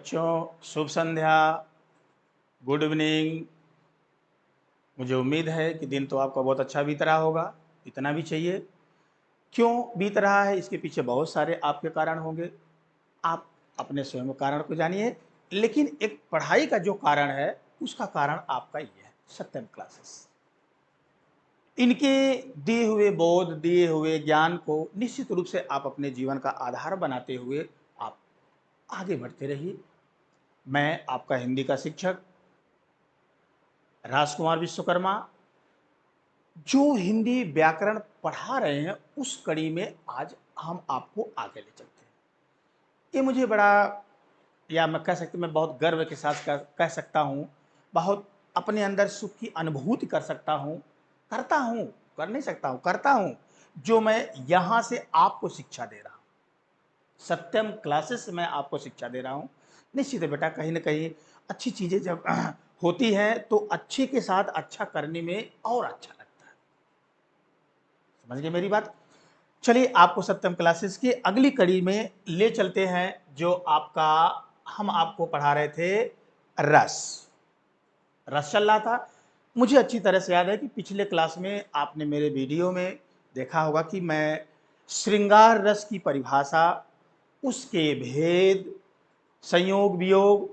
बच्चों, शुभ संध्या, good evening. मुझे उम्मीद है कि दिन तो आपका बहुत अच्छा बीत रहा होगा, इतना भी चाहिए। क्यों बीत रहा है, इसके पीछे बहुत सारे आपके कारण होंगे। आप अपने स्वयं के कारण को जानिए, लेकिन एक पढ़ाई का जो कारण है, उसका कारण आपका ये है, सत्यम क्लासेस। इनके दिए हुए बोध, दिए हुए ज्ञान को निश्चित रूप से आप अपने जीवन का आधार बनाते हुए आप आगे बढ़ते रहिए। मैं आपका हिंदी का शिक्षक राजकुमार विश्वकर्मा, जो हिंदी व्याकरण पढ़ा रहे हैं, उस कड़ी में आज हम आपको आगे ले चलते हैं। ये मुझे बड़ा, या मैं कह सकता, मैं बहुत गर्व के साथ कह सकता हूँ, बहुत अपने अंदर सुख की अनुभूति कर सकता हूँ, करता हूँ, कर नहीं सकता हूँ, करता हूँ, जो मैं यहाँ से आपको शिक्षा दे रहा हूँ। सत्यम क्लासेस में आपको शिक्षा दे रहा हूँ। निश्चित है बेटा, कहीं ना कहीं अच्छी चीज़ें जब होती हैं तो अच्छे के साथ अच्छा करने में और अच्छा लगता है। समझ गए मेरी बात? चलिए, आपको सत्यम क्लासेस की अगली कड़ी में ले चलते हैं, जो आपका हम आपको पढ़ा रहे थे रस। रस चल रहा था। मुझे अच्छी तरह से याद है कि पिछले क्लास में आपने मेरे वीडियो में देखा होगा कि मैं श्रृंगार रस की परिभाषा, उसके भेद, संयोग वियोग,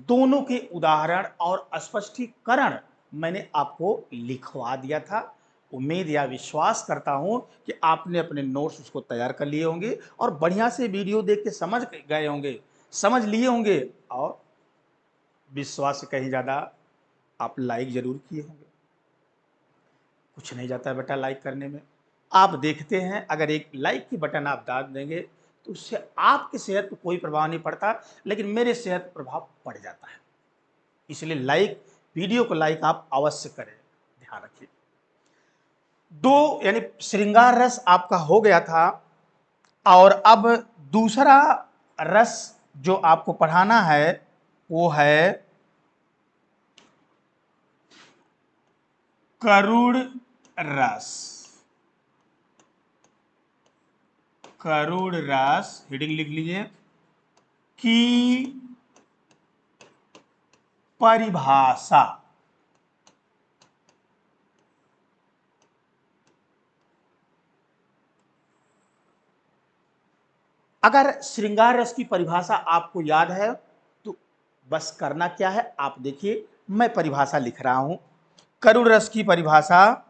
दोनों के उदाहरण और स्पष्टीकरण मैंने आपको लिखवा दिया था। उम्मीद या विश्वास करता हूं कि आपने अपने नोट्स उसको तैयार कर लिए होंगे और बढ़िया से वीडियो देख के समझ गए होंगे, समझ लिए होंगे, और विश्वास से कहीं ज़्यादा आप लाइक जरूर किए होंगे। कुछ नहीं जाता बेटा लाइक करने में। आप देखते हैं, अगर एक लाइक की बटन आप दाब देंगे तो उससे आपकी सेहत पर कोई प्रभाव नहीं पड़ता, लेकिन मेरे सेहत पर प्रभाव पड़ जाता है। इसलिए लाइक, वीडियो को लाइक आप अवश्य करें, ध्यान रखिए। दो यानी श्रृंगार रस आपका हो गया था, और अब दूसरा रस जो आपको पढ़ाना है वो है करुण रस। करुण रस, हेडिंग लिख लीजिए, की परिभाषा। अगर श्रृंगार रस की परिभाषा आपको याद है तो बस करना क्या है, आप देखिए, मैं परिभाषा लिख रहा हूं। करुण रस की परिभाषा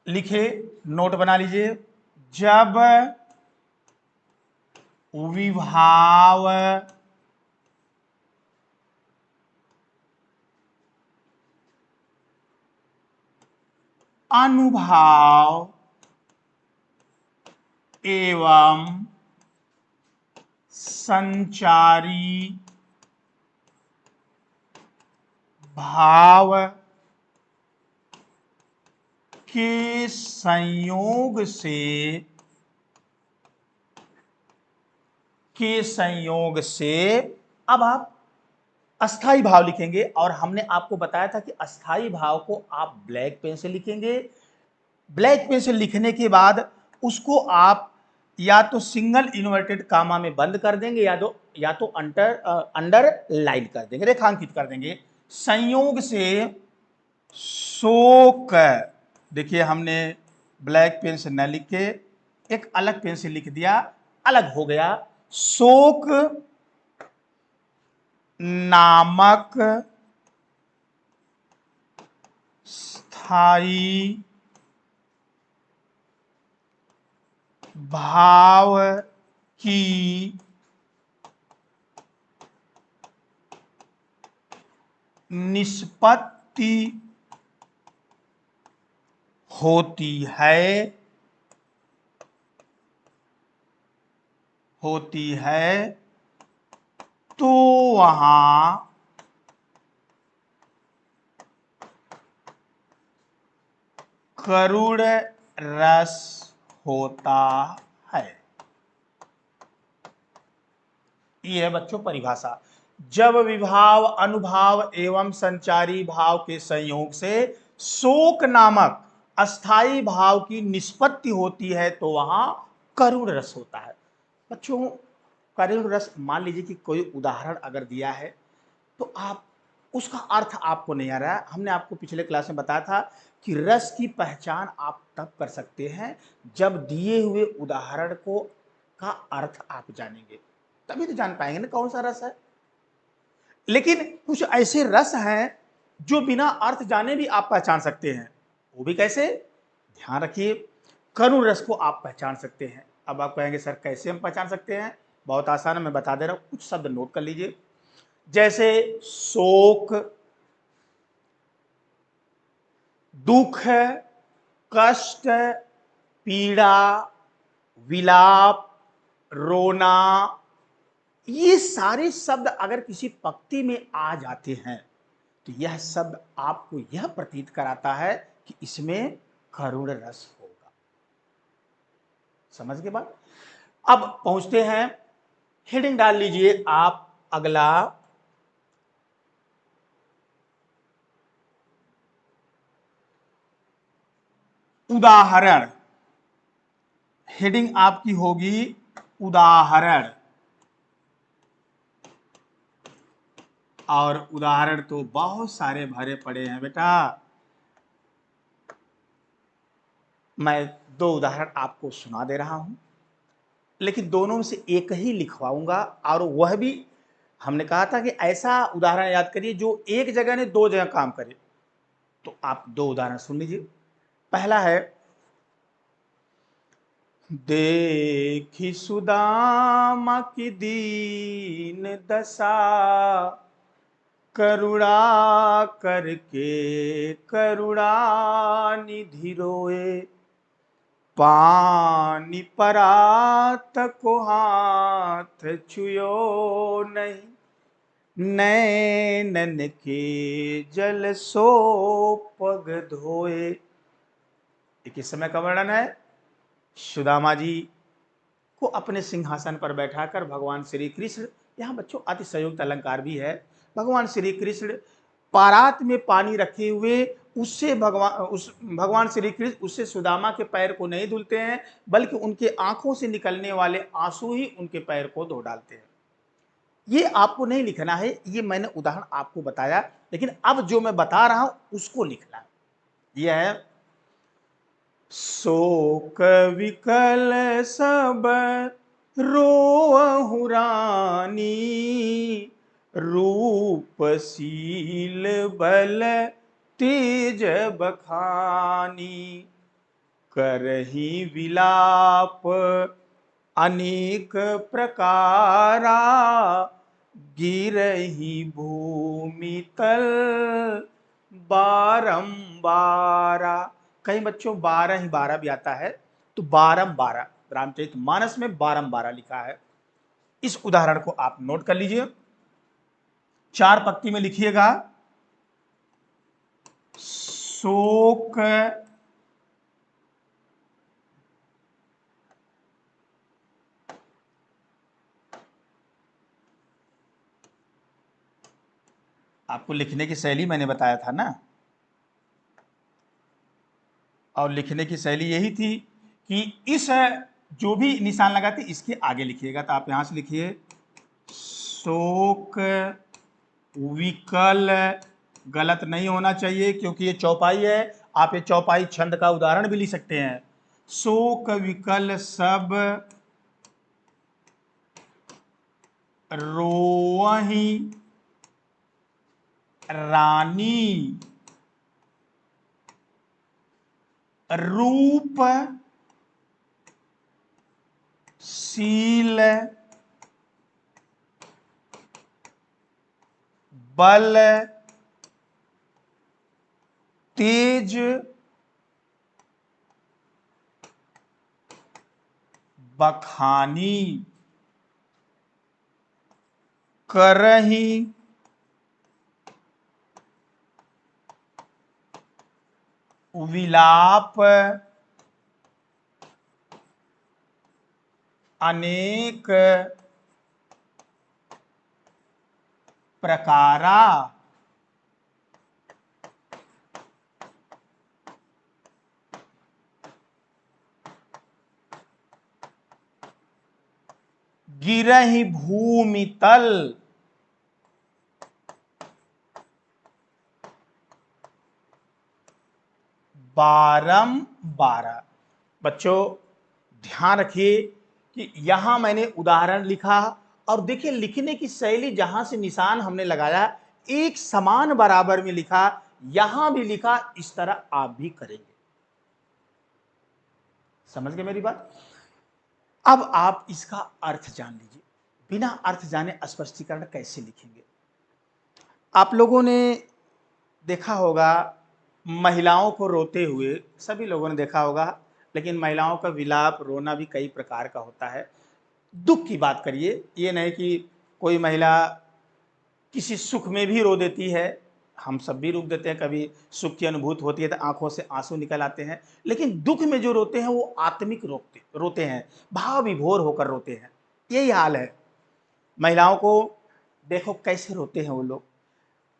लिखे, नोट बना लीजिए। जब विभाव अनुभाव एवं संचारी भाव के संयोग से अब आप अस्थाई भाव लिखेंगे, और हमने आपको बताया था कि अस्थाई भाव को आप ब्लैक पेन से लिखेंगे। ब्लैक पेन से लिखने के बाद उसको आप या तो सिंगल इन्वर्टेड कामा में बंद कर देंगे, या तो अंडर लाइन कर देंगे, रेखांकित कर देंगे। संयोग से शोक, देखिए हमने ब्लैक पेन से न लिख के एक अलग पेन से लिख दिया, अलग हो गया। शोक नामक स्थाई भाव की निष्पत्ति होती है तो वहां करुण रस होता है। ये है बच्चों परिभाषा। जब विभाव, अनुभाव एवं संचारी भाव के संयोग से शोक नामक अस्थाई भाव की निष्पत्ति होती है तो वहां करुण रस होता है। बच्चों, करुण रस, मान लीजिए कि कोई उदाहरण अगर दिया है तो आप उसका अर्थ आपको नहीं आ रहा है। हमने आपको पिछले क्लास में बताया था कि रस की पहचान आप तब कर सकते हैं जब दिए हुए उदाहरण को का अर्थ आप जानेंगे, तभी तो जान पाएंगे ना कौन सा रस है। लेकिन कुछ ऐसे रस हैं जो बिना अर्थ जाने भी आप पहचान सकते हैं। वो भी कैसे? ध्यान रखिए, करुण रस को आप पहचान सकते हैं। अब आप कहेंगे सर कैसे हम पहचान सकते हैं? बहुत आसान है, मैं बता दे रहा हूं, कुछ शब्द नोट कर लीजिए। जैसे शोक, दुख, कष्ट, पीड़ा, विलाप, रोना, ये सारे शब्द अगर किसी पंक्ति में आ जाते हैं तो यह शब्द आपको यह प्रतीत कराता है कि इसमें करुण रस होगा। समझ के बाद अब पहुंचते हैं, हेडिंग डाल लीजिए आप अगला, उदाहरण। हेडिंग आपकी होगी उदाहरण, और उदाहरण तो बहुत सारे भरे पड़े हैं बेटा। मैं दो उदाहरण आपको सुना दे रहा हूं, लेकिन दोनों में से एक ही लिखवाऊंगा, और वह भी हमने कहा था कि ऐसा उदाहरण याद करिए जो एक जगह ने दो जगह काम करे। तो आप दो उदाहरण सुन लीजिए। पहला है, देखी सुदामा की दीन दशा, करुणा करके करुणा निधि रोए, पानी परात को हाथ छुयो नहीं, नैनन के जल सो पग धोए। ये किस समय का वर्णन है? सुदामा जी को अपने सिंहासन पर बैठाकर भगवान श्री कृष्ण, यहाँ बच्चों अतिशयोक्त अलंकार भी है, भगवान श्री कृष्ण पारात में पानी रखे हुए उससे भगवान श्री कृष्ण उससे सुदामा के पैर को नहीं धुलते हैं, बल्कि उनके आंखों से निकलने वाले आंसू ही उनके पैर को धो डालते हैं। ये आपको नहीं लिखना है, ये मैंने उदाहरण आपको बताया, लेकिन अब जो मैं बता रहा हूं उसको लिखना है। यह है, शोक विकल सब रोअहु रानी, रूपशील बल तेज बखानी, करही विलाप अनेक प्रकारा, गिरही भूमि तल बारंबारा। कई बच्चों 12 ही 12 भी आता है, तो बारंबारा, रामचरितमानस में बारंबारा लिखा है। इस उदाहरण को आप नोट कर लीजिए, 4 पंक्ति में लिखिएगा। शोक आपको लिखने की शैली मैंने बताया था ना, और लिखने की शैली यही थी कि इस जो भी निशान लगाते इसके आगे लिखिएगा। तो आप यहां से लिखिए, शोक विकल, गलत नहीं होना चाहिए क्योंकि ये चौपाई है, आप ये चौपाई छंद का उदाहरण भी लिख सकते हैं। शोक विकल सब रोवहि रानी, रूप शील बल तेज बखानी, करही विलाप अनेक प्रकारा, गिरहि भूमि तल, बारंबार। बच्चों ध्यान रखिए कि यहां मैंने उदाहरण लिखा और देखिए लिखने की शैली जहां से निशान हमने लगाया एक समान बराबर में लिखा, यहां भी लिखा, इस तरह आप भी करेंगे। समझ गए मेरी बात? अब आप इसका अर्थ जान लीजिए। बिना अर्थ जाने स्पष्टीकरण कैसे लिखेंगे? आप लोगों ने देखा होगा महिलाओं को रोते हुए, सभी लोगों ने देखा होगा, लेकिन महिलाओं का विलाप रोना भी कई प्रकार का होता है। दुख की बात करिए, ये नहीं कि कोई महिला किसी सुख में भी रो देती है, हम सब भी रुक देते हैं, कभी सुख की अनुभूति होती है तो आंखों से आंसू निकल आते हैं, लेकिन दुख में जो रोते हैं वो आत्मिक रोते हैं, भाव विभोर होकर रोते हैं। यही हाल है महिलाओं को। देखो कैसे रोते हैं वो लोग।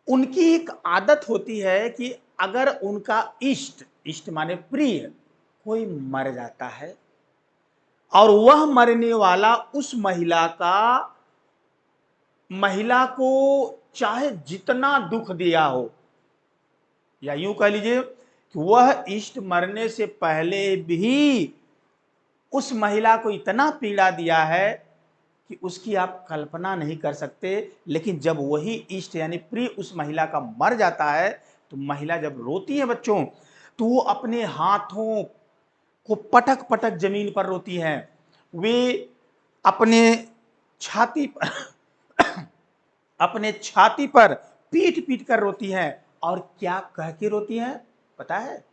उनकी एक आदत होती है कि अगर उनका इष्ट, इष्ट माने प्रिय, कोई मर जाता है और वह मरने वाला उस महिला को चाहे जितना दुख दिया हो, या यूं कह लीजिए कि वह इष्ट मरने से पहले भी उस महिला को इतना पीड़ा दिया है कि उसकी आप कल्पना नहीं कर सकते। लेकिन जब वही इष्ट यानी प्रिय उस महिला का मर जाता है तो महिला जब रोती है बच्चों, तो वो अपने हाथों को पटक पटक जमीन पर रोती हैं। वे अपने छाती पर अपने छाती पर पीट पीट कर रोती हैं। और क्या कह के रोती हैं पता है?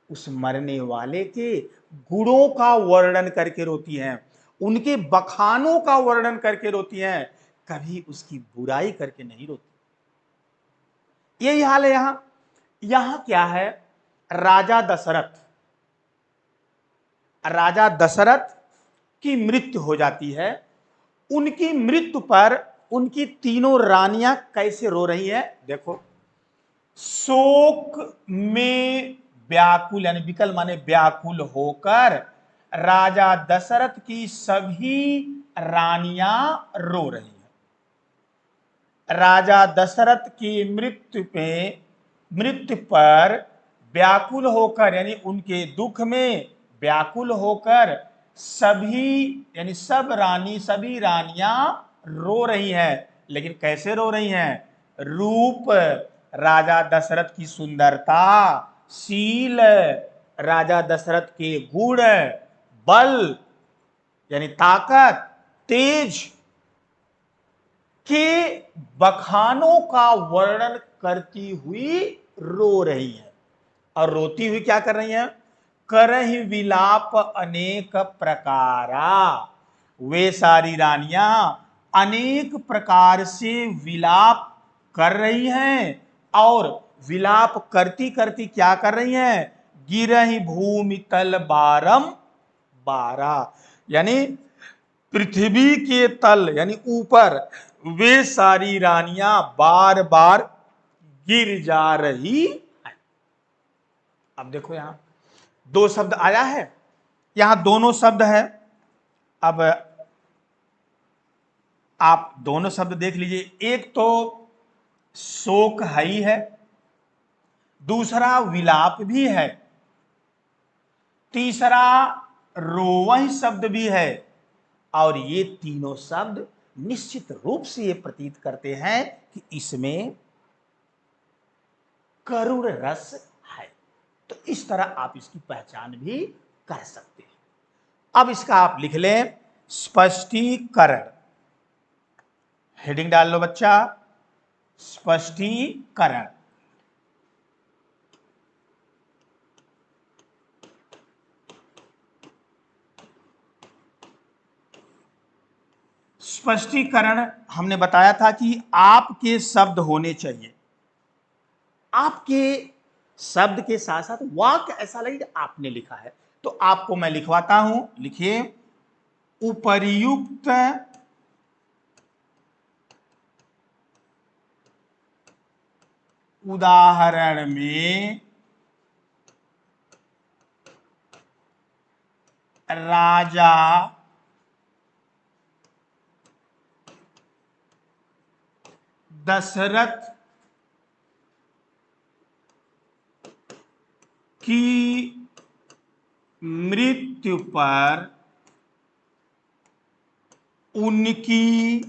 उस मरने वाले के गुणों का वर्णन करके रोती हैं, उनके बखानों का वर्णन करके रोती हैं, कभी उसकी बुराई करके नहीं रोती। यही हाल है यहां। यहां क्या है? राजा दशरथ की मृत्यु हो जाती है। उनकी मृत्यु पर उनकी तीनों रानियां कैसे रो रही हैं देखो। शोक में व्याकुल, यानी विकल माने व्याकुल होकर राजा दशरथ की सभी रानियां रो रही हैं। राजा दशरथ की मृत्यु पर व्याकुल होकर, यानी उनके दुख में व्याकुल होकर सभी, यानी सभी रानियां रो रही हैं। लेकिन कैसे रो रही हैं? रूप राजा दशरथ की सुंदरता, शील राजा दशरथ के गुण, बल यानी ताकत, तेज के बखानों का वर्णन करती हुई रो रही है। और रोती हुई क्या कर रही है? करहि विलाप अनेक प्रकारा। वे सारी रानियां अनेक प्रकार से विलाप कर रही हैं। और विलाप करती करती क्या कर रही हैं? गिरहि भूमि तल बारंबारा, यानी पृथ्वी के तल यानी ऊपर वे सारी रानियां बार बार गिर जा रही है। अब देखो यहां दो शब्द आया है, यहां दोनों शब्द है। अब आप दोनों शब्द देख लीजिए, एक तो शोक ही है, दूसरा विलाप भी है, तीसरा रोवह शब्द भी है। और ये तीनों शब्द निश्चित रूप से ये प्रतीत करते हैं कि इसमें करुण रस है। तो इस तरह आप इसकी पहचान भी कर सकते हैं। अब इसका आप लिख लें स्पष्टीकरण। हेडिंग डाल लो बच्चा, स्पष्टीकरण। स्पष्टीकरण हमने बताया था कि आपके शब्द होने चाहिए। आपके शब्द के साथ साथ वाक्य ऐसा लगे आपने लिखा है। तो आपको मैं लिखवाता हूं, लिखिए उपर्युक्त उदाहरण में राजा दशरथ की मृत्यु पर उनकी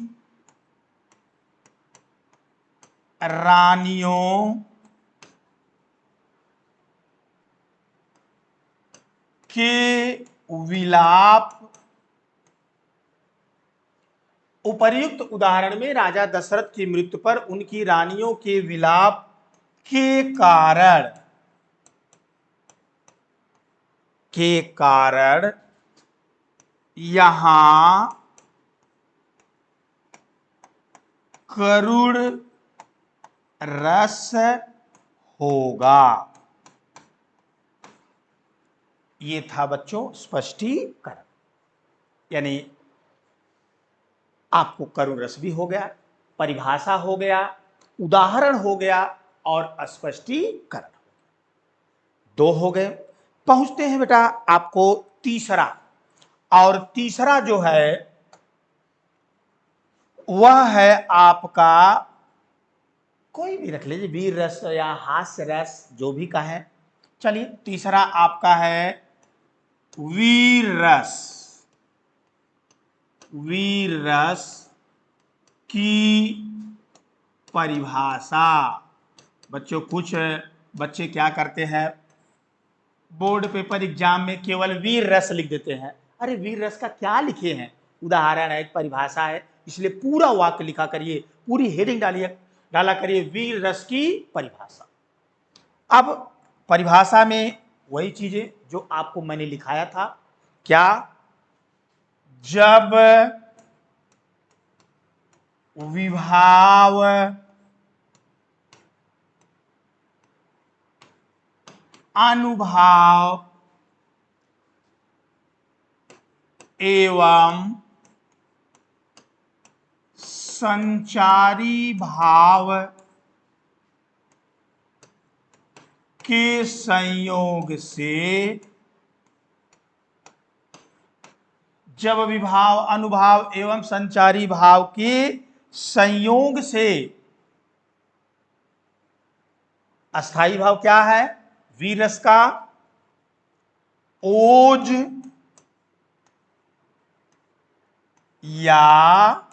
रानियों के विलाप। उपर्युक्त उदाहरण में राजा दशरथ की मृत्यु पर उनकी रानियों के विलाप के कारण यहां करुण रस होगा। ये था बच्चों स्पष्टीकरण, यानी आपको करुण रस भी हो गया, परिभाषा हो गया, उदाहरण हो गया और स्पष्टीकरण दो हो गए। पहुंचते हैं बेटा आपको तीसरा, और तीसरा जो है वह है आपका, कोई भी रख लीजिए, वीर रस या हास्य रस, जो भी कहें। चलिए तीसरा आपका है वीर रस। वीर रस की परिभाषा। बच्चों कुछ बच्चे क्या करते हैं, बोर्ड पेपर एग्जाम में केवल वीर रस लिख देते हैं। अरे वीर रस का क्या लिखे हैं, उदाहरण है, परिभाषा है, इसलिए पूरा वाक्य लिखा करिए, पूरी हेडिंग डाला करिए, वीर रस की परिभाषा। अब परिभाषा में वही चीजें जो आपको मैंने लिखाया था, क्या, जब विभाव अनुभाव एवं संचारी भाव के संयोग से, जब विभाव अनुभाव एवं संचारी भाव के संयोग से, अस्थाई भाव क्या है वीर रस का, ओज या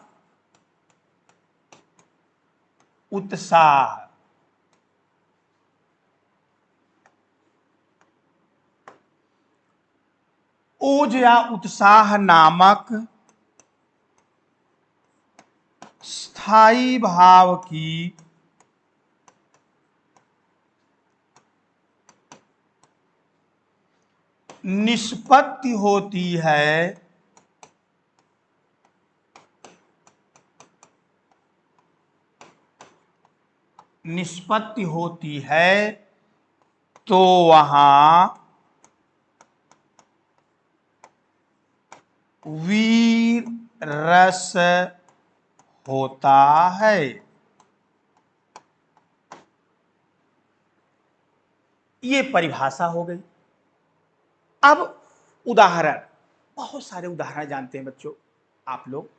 उत्साह। ओज या उत्साह नामक स्थायी भाव की निष्पत्ति होती है, निष्पत्ति होती है, तो वहां वीर रस होता है। ये परिभाषा हो गई। अब उदाहरण, बहुत सारे उदाहरण जानते हैं बच्चों आप लोग,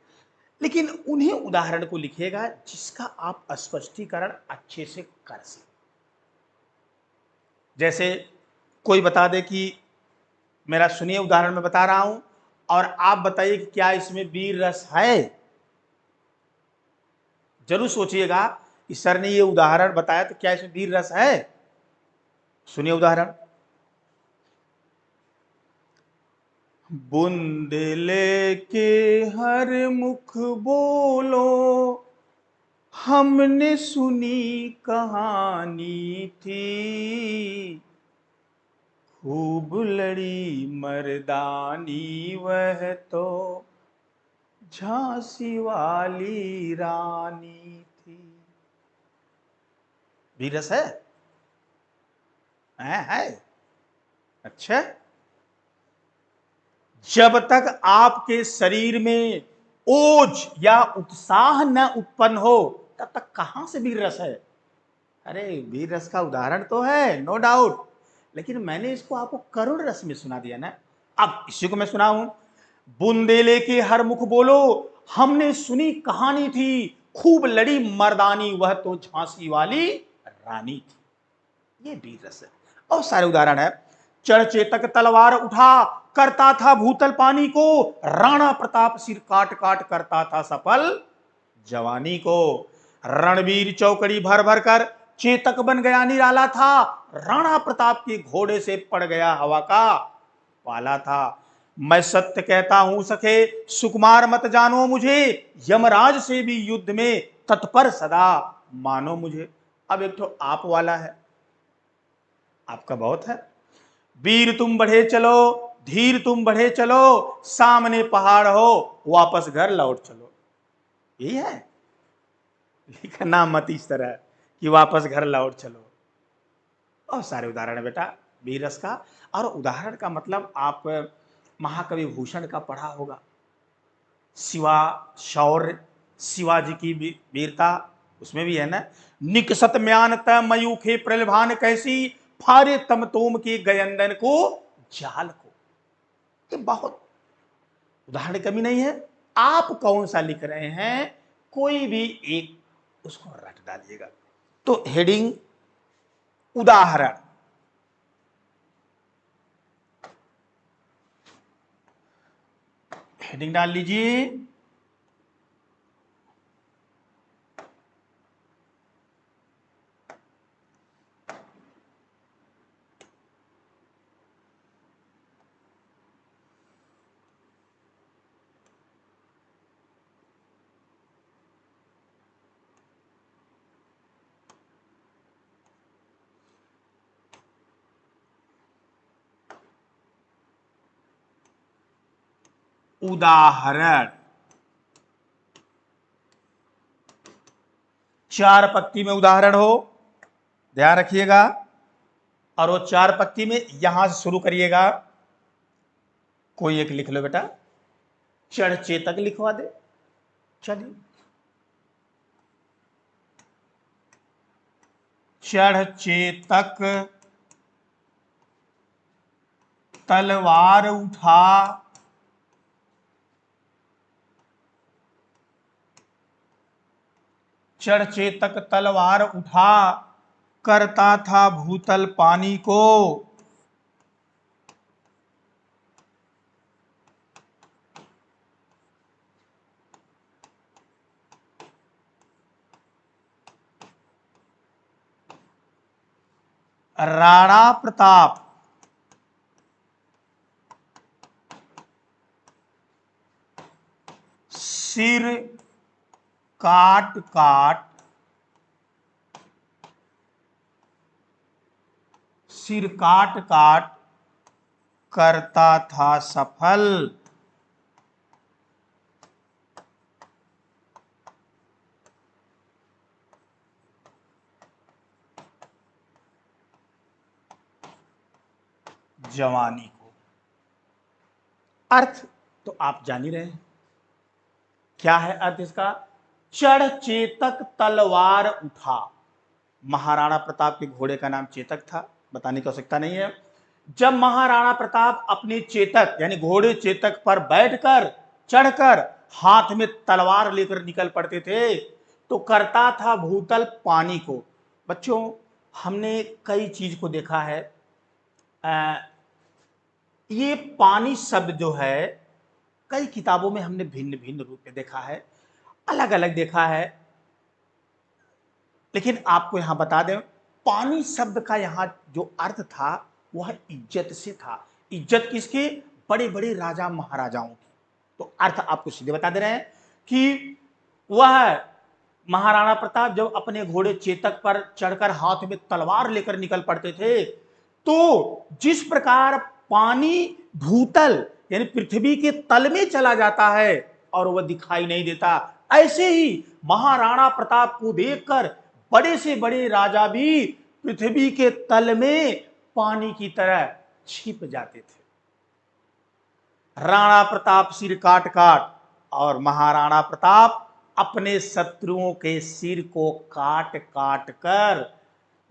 लेकिन उन्हीं उदाहरण को लिखिएगा जिसका आप स्पष्टीकरण अच्छे से कर सकें। जैसे कोई बता दे कि, मेरा सुनिए उदाहरण मैं बता रहा हूं और आप बताइए कि क्या इसमें वीर रस है। जरूर सोचिएगा कि सर ने ये उदाहरण बताया तो क्या इसमें वीर रस है। सुनिए उदाहरण, बूंद लेके हर मुख बोलो, हमने सुनी कहानी थी, खूब लड़ी मर्दानी वह तो झांसी वाली रानी थी। वीर रस है? अच्छा, जब तक आपके शरीर में ओज या उत्साह न उत्पन्न हो तब तक कहां से वीर रस है। अरे वीर रस का उदाहरण तो है, नो डाउट, लेकिन मैंने इसको आपको करुण रस में सुना दिया ना। अब इसी को मैं सुनाऊं, बुंदेले के हर मुख बोलो, हमने सुनी कहानी थी, खूब लड़ी मर्दानी वह तो झांसी वाली रानी थी। ये वीर रस है। और सारे उदाहरण है। चढ़ चेतक तलवार उठा, करता था भूतल पानी को, राणा प्रताप सिर काट काट करता था सफल जवानी को। रणवीर चौकड़ी भर भर कर चेतक बन गया निराला था, राणा प्रताप के घोड़े से पड़ गया हवा का पाला था। मैं सत्य कहता हूं सखे, सुकुमार मत जानो मुझे, यमराज से भी युद्ध में तत्पर सदा मानो मुझे। अब एक तो आप वाला है, आपका बहुत है। वीर तुम बढ़े चलो, धीर तुम बढ़े चलो, सामने पहाड़ हो वापस घर लौट चलो। यही है लिखना मत इस तरह कि वापस घर लौट चलो। और सारे उदाहरण है बेटा वीर रस का। और उदाहरण का मतलब आप महाकवि भूषण का पढ़ा होगा, शिवा शौर्य, शिवाजी की वीरता उसमें भी है ना। निकसत म्यान त मयूखे प्रलभान कैसी, फारे तम तोम के गयंदन को जाल को। ये बहुत उदाहरण कमी नहीं है। आप कौन सा लिख रहे हैं, कोई भी एक उसको रट डालिएगा। तो हेडिंग उदाहरण, हेडिंग डाल लीजिए। उदाहरण 4 पत्ती में उदाहरण हो, ध्यान रखिएगा। और वो 4 पत्ती में यहां से शुरू करिएगा। कोई एक लिख लो बेटा, चढ़ चेतक लिखवा दे। चलिए, चढ़ चेतक तलवार उठा, चढ़ चेतक तलवार उठा, करता था भूतल पानी को। राणा प्रताप सिर काट काट, सिर काट काट करता था सफल जवानी को। अर्थ तो आप जान ही रहे हैं, क्या है अर्थ इसका। चढ़ चेतक तलवार उठा, महाराणा प्रताप के घोड़े का नाम चेतक था, बताने की आवश्यकता नहीं है। जब महाराणा प्रताप अपने चेतक यानी घोड़े चेतक पर बैठकर चढ़कर हाथ में तलवार लेकर निकल पड़ते थे तो करता था भूतल पानी को। बच्चों, हमने कई चीज को देखा है। ये पानी शब्द जो है कई किताबों में हमने भिन्न भिन्न रूप में देखा है, अलग अलग देखा है। लेकिन आपको यहां बता दें, पानी शब्द का यहां जो अर्थ था वह इज्जत से था। इज्जत किसकी? बड़े बड़े राजा महाराजाओं की। तो अर्थ आपको सीधे बता दे रहे हैं कि वह महाराणा प्रताप जब अपने घोड़े चेतक पर चढ़कर हाथ में तलवार लेकर निकल पड़ते थे तो जिस प्रकार पानी भूतल यानी पृथ्वी के तल में चला जाता है और वह दिखाई नहीं देता, ऐसे ही महाराणा प्रताप को देखकर बड़े से बड़े राजा भी पृथ्वी के तल में पानी की तरह छिप जाते थे। राणा प्रताप सिर काट काट, और महाराणा प्रताप अपने शत्रुओं के सिर को काट काट कर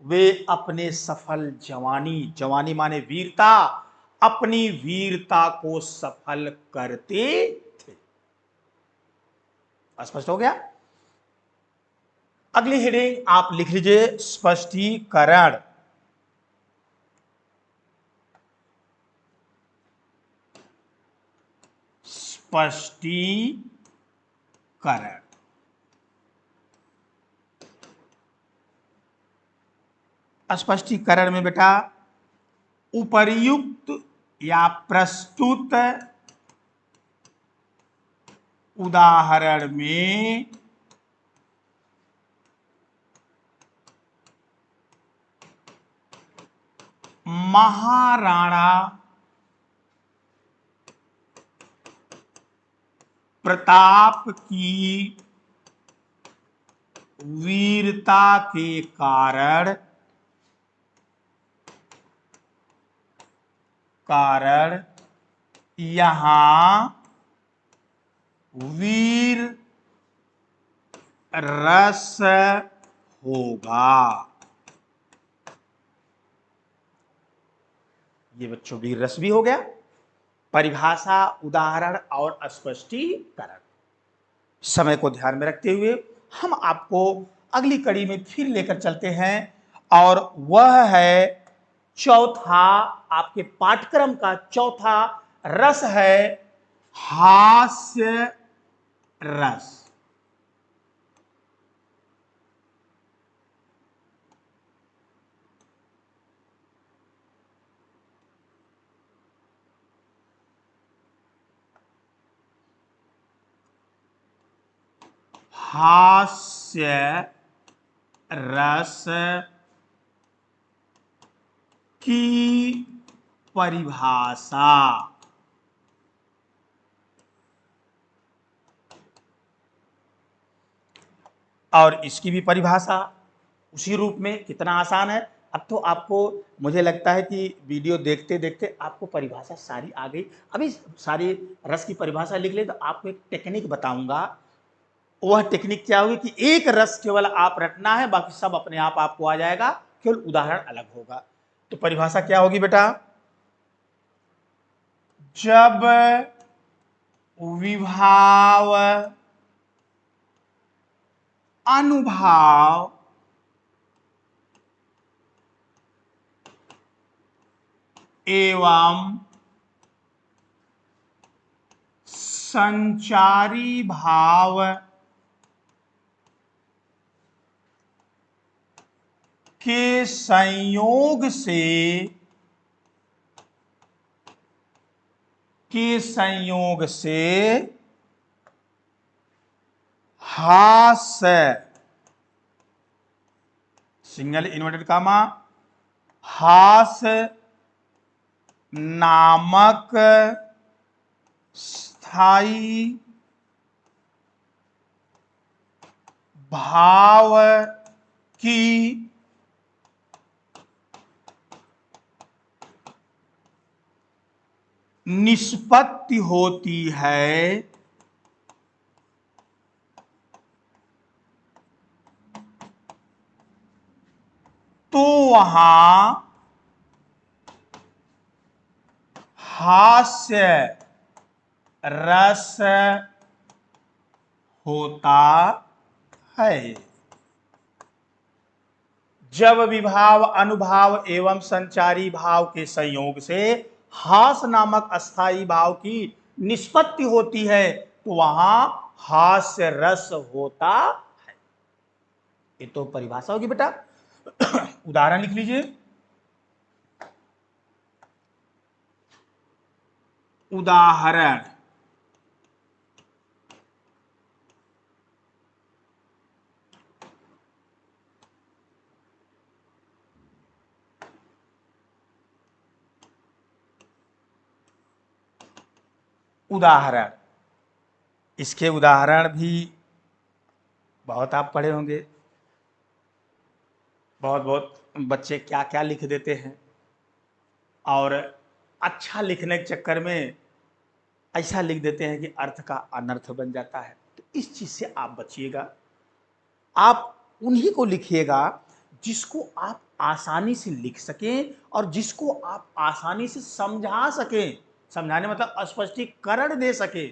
वे अपने सफल जवानी, जवानी माने वीरता, अपनी वीरता को सफल करते थे। स्पष्ट हो गया? अगली हेडिंग आप लिख लीजिए स्पष्टीकरण। स्पष्टीकरण। स्पष्टीकरण में बेटा उपर्युक्त या प्रस्तुत उदाहरण में महाराणा प्रताप की वीरता के कारण यहां वीर रस होगा। ये बच्चों वीर रस भी हो गया। परिभाषा, उदाहरण और स्पष्टीकरण। समय को ध्यान में रखते हुए हम आपको अगली कड़ी में फिर लेकर चलते हैं और वह है चौथा, आपके पाठ्यक्रम का चौथा रस है हास्य रस। हास्य रस की परिभाषा। और इसकी भी परिभाषा उसी रूप में। कितना आसान है। अब तो आपको मुझे लगता है कि वीडियो देखते देखते आपको परिभाषा सारी आ गई। अभी सारी रस की परिभाषा लिख ले तो आपको एक टेक्निक बताऊंगा। वह टेक्निक क्या होगी कि एक रस केवल आप रटना है, बाकी सब अपने आप आपको आ जाएगा, केवल उदाहरण अलग होगा। तो परिभाषा क्या होगी बेटा? जब विभाव, अनुभाव एवं संचारी भाव के संयोग से हास्य, सिंगल इन्वर्टेड कामा, हास्य नामक स्थायी भाव की निष्पत्ति होती है, तो वहां हास्य रस होता है। जब विभाव, अनुभाव एवं संचारी भाव के संयोग से हास नामक अस्थाई भाव की निष्पत्ति होती है, तो वहां हास्य रस होता है। ये तो परिभाषा होगी बेटा। उदाहरण लिख लीजिए। उदाहरण, उदाहरण, इसके उदाहरण भी बहुत आप पढ़े होंगे। बहुत बहुत बच्चे क्या क्या लिख देते हैं और अच्छा लिखने के चक्कर में ऐसा लिख देते हैं कि अर्थ का अनर्थ बन जाता है। तो इस चीज से आप बचिएगा। आप उन्हीं को लिखिएगा जिसको आप आसानी से लिख सकें और जिसको आप आसानी से समझा सकें। समझाने मतलब स्पष्टीकरण दे सके।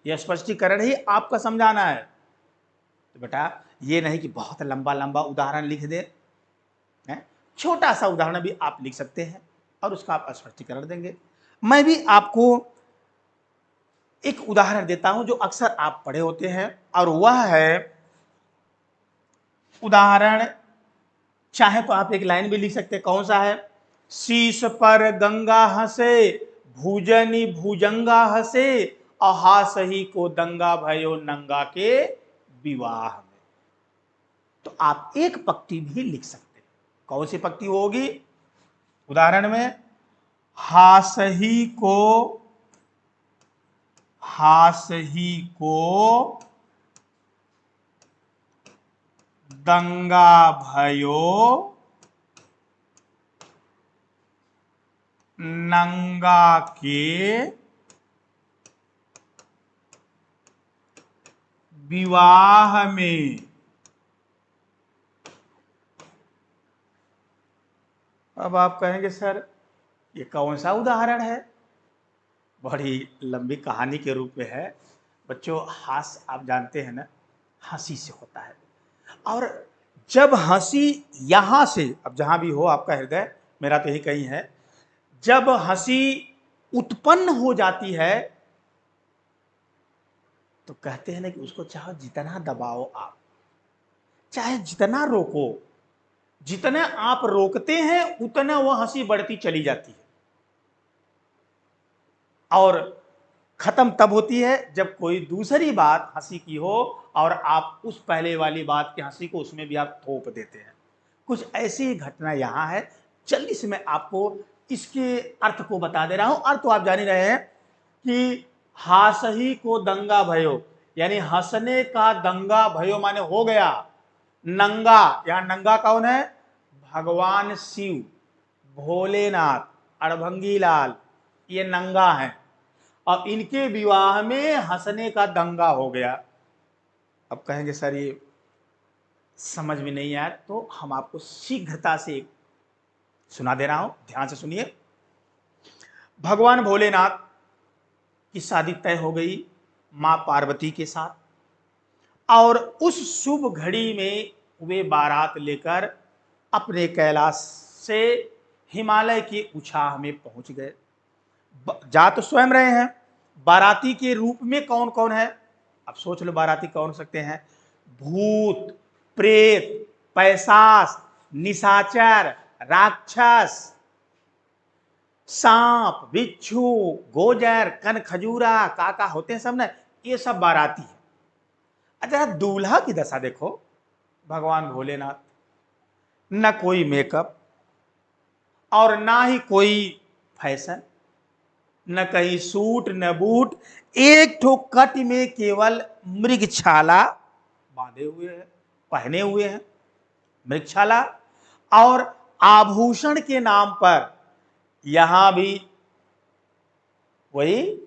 यह स्पष्टीकरण ही आपका समझाना है। तो बेटा ये नहीं कि बहुत लंबा लंबा उदाहरण लिख दे, छोटा सा उदाहरण भी आप लिख सकते हैं और उसका आप स्पष्टीकरण देंगे। मैं भी आपको एक उदाहरण देता हूं जो अक्सर आप पढ़े होते हैं, और वह है उदाहरण, चाहे तो आप एक लाइन भी लिख सकते हैं। कौन सा है? शीश पर गंगा हंसे, भूजनी भुजंगा हंसे, अहासही को दंगा भयो नंगा के विवाह में। तो आप एक पंक्ति भी लिख सकते हैं। कौन सी पंक्ति होगी उदाहरण में? हासही को दंगा भयो नंगा के विवाह में। अब आप कहेंगे सर ये कौन सा उदाहरण है? बड़ी लंबी कहानी के रूप में है। बच्चों हास्य आप जानते हैं ना, हंसी से होता है। और जब हंसी यहां से, अब जहां भी हो आपका हृदय, मेरा तो यही कहीं है, जब हंसी उत्पन्न हो जाती है तो कहते हैं ना कि उसको चाहे जितना दबाओ आप, चाहे जितना रोको, जितना आप रोकते हैं उतना वह हंसी बढ़ती चली जाती है। और खत्म तब होती है जब कोई दूसरी बात हंसी की हो और आप उस पहले वाली बात की हंसी को उसमें भी आप थोप देते हैं। कुछ ऐसी घटना यहां है। जल्दी से मैं आपको इसके अर्थ को बता दे रहा हूं। अर्थ तो आप जान ही रहे हैं कि हासही को दंगा भयो, यानी हंसने का दंगा भयो माने हो गया। नंगा, यहां नंगा कौन है? भगवान शिव, भोलेनाथ, अड़भंगी लाल, ये नंगा है। और इनके विवाह में हंसने का दंगा हो गया। अब कहेंगे सर ये समझ में नहीं आया, तो हम आपको शीघ्रता से सुना दे रहा हूं, ध्यान से सुनिए। भगवान भोलेनाथ की शादी तय हो गई मां पार्वती के साथ, और उस शुभ घड़ी में वे बारात लेकर अपने कैलाश से हिमालय की ऊंचाई में पहुंच गए। जा तो स्वयं रहे हैं, बाराती के रूप में कौन कौन है? अब सोच लो बाराती कौन हो सकते हैं? भूत, प्रेत, पैशाच, निशाचर, राक्षस, सांप, बिच्छू, गोजर, कन खजूरा, काका होते हैं सब ना, ये सब बाराती है। अच्छा दूल्हा की दशा देखो, भगवान भोलेनाथ, न कोई मेकअप और ना ही कोई फैशन, न कहीं सूट न बूट, एक ठो कट में केवल मृगछाला बांधे हुए हैं, पहने हुए हैं मृगछाला। और आभूषण के नाम पर यहां भी वही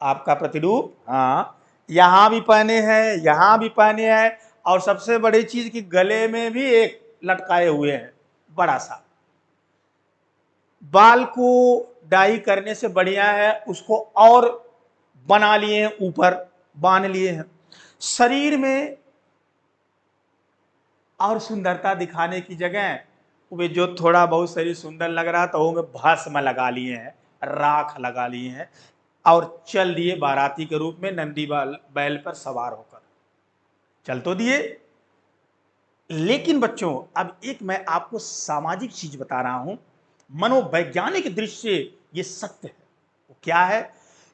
आपका प्रतिरूप, हाँ, यहां भी पहने हैं, यहां भी पहने हैं, और सबसे बड़ी चीज कि गले में भी एक लटकाए हुए हैं बड़ा सा। बाल को डाई करने से बढ़िया है उसको और बना लिए हैं, ऊपर बांध लिए हैं। शरीर में और सुंदरता दिखाने की जगह वे जो थोड़ा बहुत शरीर सुंदर लग रहा था वो में भस्म लगा लिए हैं, राख लगा लिए हैं, और चल दिए बाराती के रूप में नंदी बैल पर सवार होकर। चल तो दिए, लेकिन बच्चों अब एक मैं आपको सामाजिक चीज बता रहा हूं, मनोवैज्ञानिक दृष्टि से ये सत्य है। वो क्या है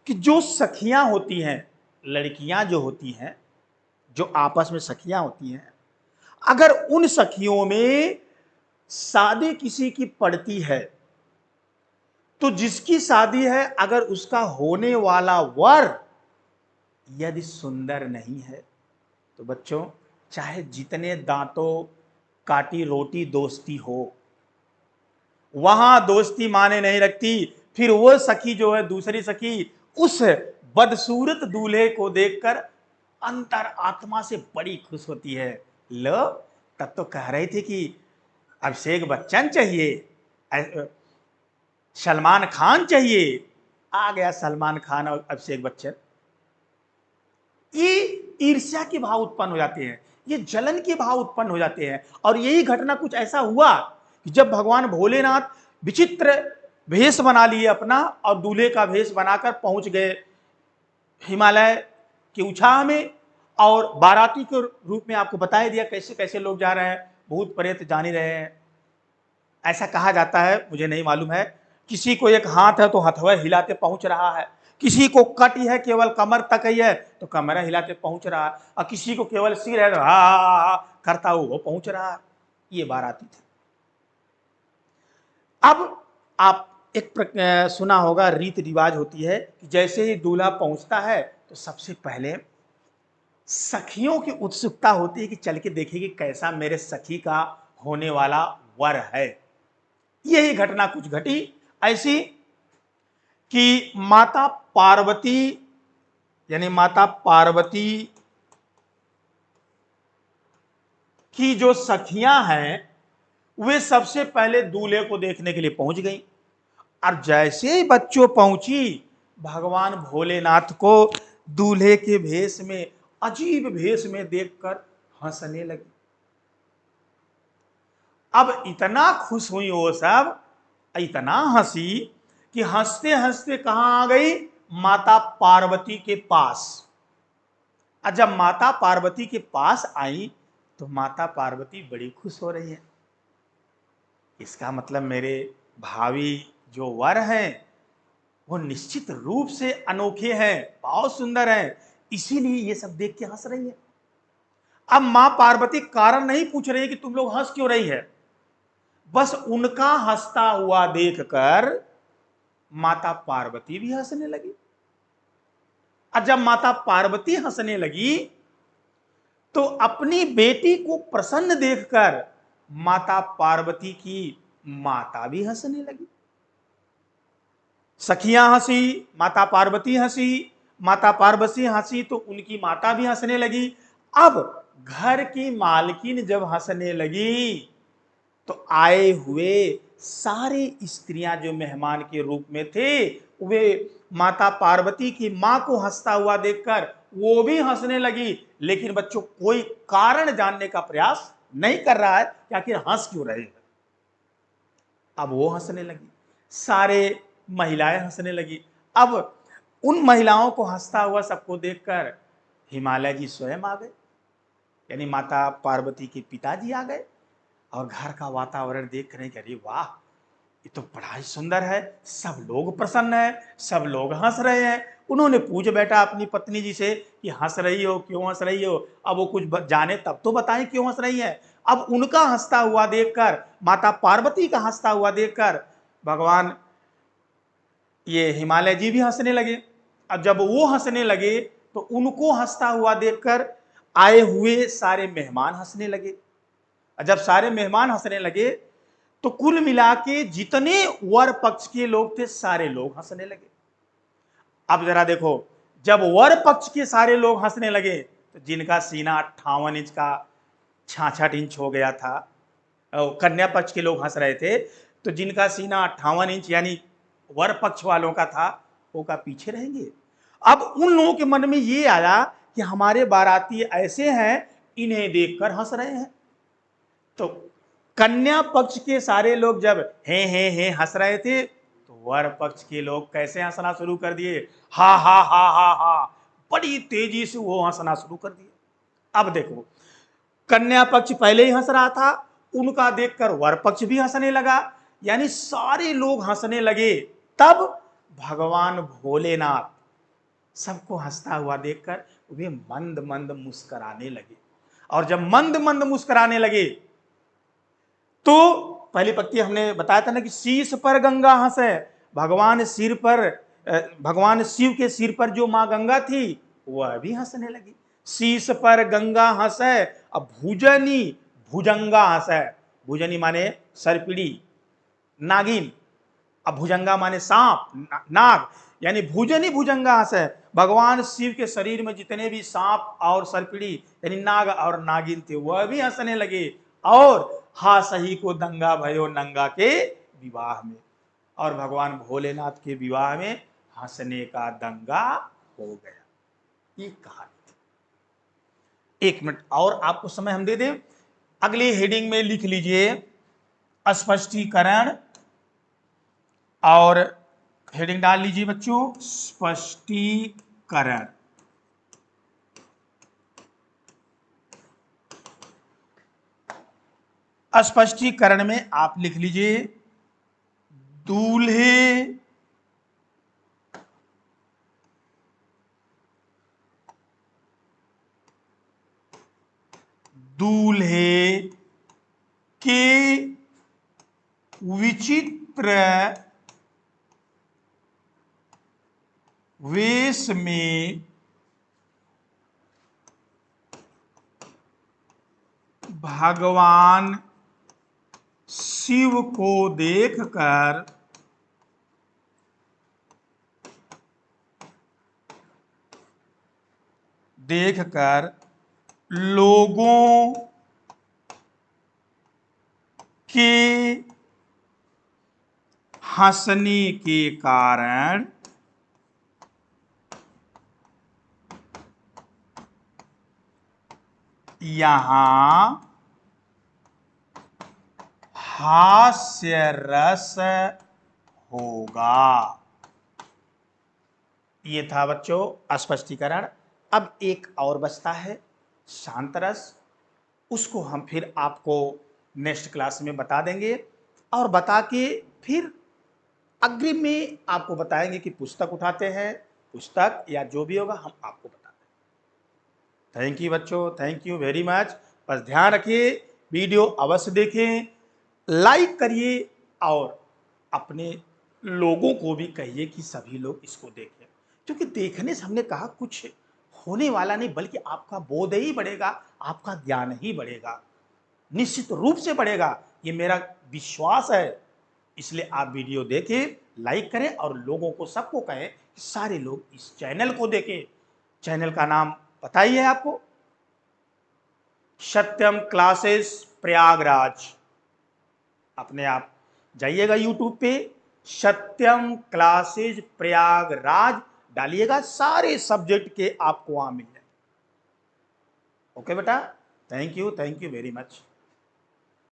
कि जो सखियां होती हैं, लड़कियां जो होती हैं, जो आपस में सखियां होती हैं, अगर उन सखियों में शादी किसी की पड़ती है तो जिसकी शादी है अगर उसका होने वाला वर यदि सुंदर नहीं है तो बच्चों चाहे जितने दांतों काटी रोटी दोस्ती हो, वहां दोस्ती माने नहीं रखती। फिर वो सखी जो है दूसरी सखी उस बदसूरत दूल्हे को देखकर अंतर आत्मा से बड़ी खुश होती है। लो तब तो कह रही थी कि अभिषेक बच्चन चाहिए, सलमान खान चाहिए, आ गया सलमान खान और अभिषेक बच्चन। ये ईर्ष्या के भाव उत्पन्न हो जाते हैं, ये जलन के भाव उत्पन्न हो जाते हैं। और यही घटना कुछ ऐसा हुआ कि जब भगवान भोलेनाथ विचित्र भेष बना लिए अपना और दूल्हे का भेष बनाकर पहुंच गए हिमालय की ऊंचाई में, और बाराती के रूप में आपको बताया दिया कैसे कैसे लोग जा रहे हैं, भूत प्रेत जान ही रहे हैं। ऐसा कहा जाता है, मुझे नहीं मालूम है, किसी को एक हाथ है तो हथवा हिलाते पहुंच रहा है, किसी को कट है केवल कमर तक ही है तो कमर हिलाते पहुंच रहा है, और किसी को केवल सिर है तो हा हा हा करता वो पहुंच रहा है। ये बाराती थे। अब आप एक सुना होगा, रीत रिवाज होती है कि जैसे ही दूल्हा पहुंचता है तो सबसे पहले सखियों की उत्सुकता होती है कि चल के देखेगी कैसा मेरे सखी का होने वाला वर है। यही घटना कुछ घटी ऐसी कि माता पार्वती, यानी माता पार्वती की जो सखियां हैं वे सबसे पहले दूल्हे को देखने के लिए पहुंच गई, और जैसे ही बच्चों पहुंची भगवान भोलेनाथ को दूल्हे के भेष में, अजीब भेष में देखकर हंसने लगी। अब इतना खुश हुई वो सब, इतना हंसी कि हंसते हंसते कहां आ गई, माता पार्वती के पास। और जब माता पार्वती के पास आई तो माता पार्वती बड़ी खुश हो रही है। इसका मतलब मेरे भावी जो वर हैं वो निश्चित रूप से अनोखे हैं, बहुत सुंदर हैं, इसीलिए ये सब देख के हंस रही है। अब मां पार्वती कारण नहीं पूछ रही कि तुम लोग हंस क्यों रही है, बस उनका हंसता हुआ देखकर माता पार्वती भी हंसने लगी। और जब माता पार्वती हंसने लगी तो अपनी बेटी को प्रसन्न देखकर माता पार्वती की माता भी हंसने लगी। सखियां हंसी, माता पार्वती हंसी, माता पार्वती हंसी तो उनकी माता भी हंसने लगी। अब घर की मालकिन जब हंसने लगी तो आए हुए सारी स्त्रियां जो मेहमान के रूप में थे वे माता पार्वती की मां को हंसता हुआ देखकर वो भी हंसने लगी। लेकिन बच्चों कोई कारण जानने का प्रयास नहीं कर रहा है कि आखिर हंस क्यों रहे हैं। अब वो हंसने लगी, सारे महिलाएं हंसने लगी। अब उन महिलाओं को हंसता हुआ सबको देखकर हिमालय जी स्वयं आ गए, यानी माता पार्वती के पिताजी आ गए, और घर का वातावरण देख रहे हैं कि अरे वाह ये तो बड़ा ही सुंदर है, सब लोग प्रसन्न है, सब लोग हंस रहे हैं। उन्होंने पूछ बैठा अपनी पत्नी जी से कि हंस रही हो, क्यों हंस रही हो। अब वो कुछ जाने तब तो बताएं क्यों हंस रही है। अब उनका हंसता हुआ देखकर, माता पार्वती का हंसता हुआ देखकर भगवान ये हिमालय जी भी हंसने लगे। अब जब वो हंसने लगे तो उनको हंसता हुआ देखकर आए हुए सारे मेहमान हंसने लगे। जब सारे मेहमान हंसने लगे तो कुल मिला के जितने वर पक्ष के लोग थे सारे लोग हंसने लगे। अब जरा देखो, जब वर पक्ष के सारे लोग हंसने लगे तो जिनका सीना 58 इंच का 66 इंच हो गया था, कन्या पक्ष के लोग हंस रहे थे, तो जिनका सीना 58 इंच यानी वर पक्ष वालों का था वो का पीछे रहेंगे। अब उन लोगों के मन में ये आया कि हमारे बाराती ऐसे हैं, इन्हें देखकर हंस रहे हैं। तो कन्या पक्ष के सारे लोग जब हे हंस रहे थे तो वर पक्ष के लोग कैसे हंसना शुरू कर दिए, हा हा हा हा हा, बड़ी तेजी से वो हंसना शुरू कर दिए। अब देखो, कन्या पक्ष पहले ही हंस रहा था, उनका देखकर वर पक्ष भी हंसने लगा, यानी सारे लोग हंसने लगे। तब भगवान भोलेनाथ सबको हंसता हुआ देखकर वे मंद मंद मुस्कुराने लगे। और जब मंद मंद मुस्कुराने लगे तो पहली पंक्ति हमने बताया था ना कि शीश पर गंगा हंसे, भगवान सिर पर, भगवान शिव के सिर पर जो मां गंगा थी वह भी हंसने लगी। शीश पर गंगा हंसे, अब भुजनी भुजंगा हंसे, भुजनी माने सरपिड़ी नागिन, अब भुजंगा माने सांप नाग, यानी भुजनी भुजंगा हंसे। भगवान शिव के शरीर में जितने भी सांप और सरपिड़ी यानी नाग और नागिन थे वह भी हंसने लगे। और हा सही को दंगा भयो नंगा के विवाह में, और भगवान भोलेनाथ के विवाह में हंसने का दंगा हो गया। ये कहानी थी। 1 मिनट और आपको समय हम दे दें। अगली हेडिंग में लिख लीजिए स्पष्टीकरण, और हेडिंग डाल लीजिए बच्चों स्पष्टीकरण। स्पष्टीकरण में आप लिख लीजिए दूल्हे दूल्हे के विचित्र वेश में भगवान शिव को देखकर लोगों के हंसने के कारण यहां हास्य रस होगा। ये था बच्चों स्पष्टीकरण। अब एक और बचता है शांत रस, उसको हम फिर आपको नेक्स्ट क्लास में बता देंगे, और बता के फिर अग्रिम में आपको बताएंगे कि पुस्तक उठाते हैं, पुस्तक या जो भी होगा हम आपको बताते हैं। थैंक यू बच्चों, थैंक यू वेरी मच। बस ध्यान रखिए, वीडियो अवश्य देखें, लाइक करिए, और अपने लोगों को भी कहिए कि सभी लोग इसको देखें, क्योंकि देखने से हमने कहा कुछ होने वाला नहीं, बल्कि आपका बोध ही बढ़ेगा, आपका ज्ञान ही बढ़ेगा, निश्चित रूप से बढ़ेगा, ये मेरा विश्वास है। इसलिए आप वीडियो देखें, लाइक करें, और लोगों को सबको कहें कि सारे लोग इस चैनल को देखें। चैनल का नाम पता ही है आपको, सत्यम क्लासेस प्रयागराज। अपने आप जाइएगा यूट्यूब पे, सत्यम क्लासेज प्रयागराज डालिएगा, सारे सब्जेक्ट के आपको वहां मिल जाए। ओके बेटा, थैंक यू वेरी मच।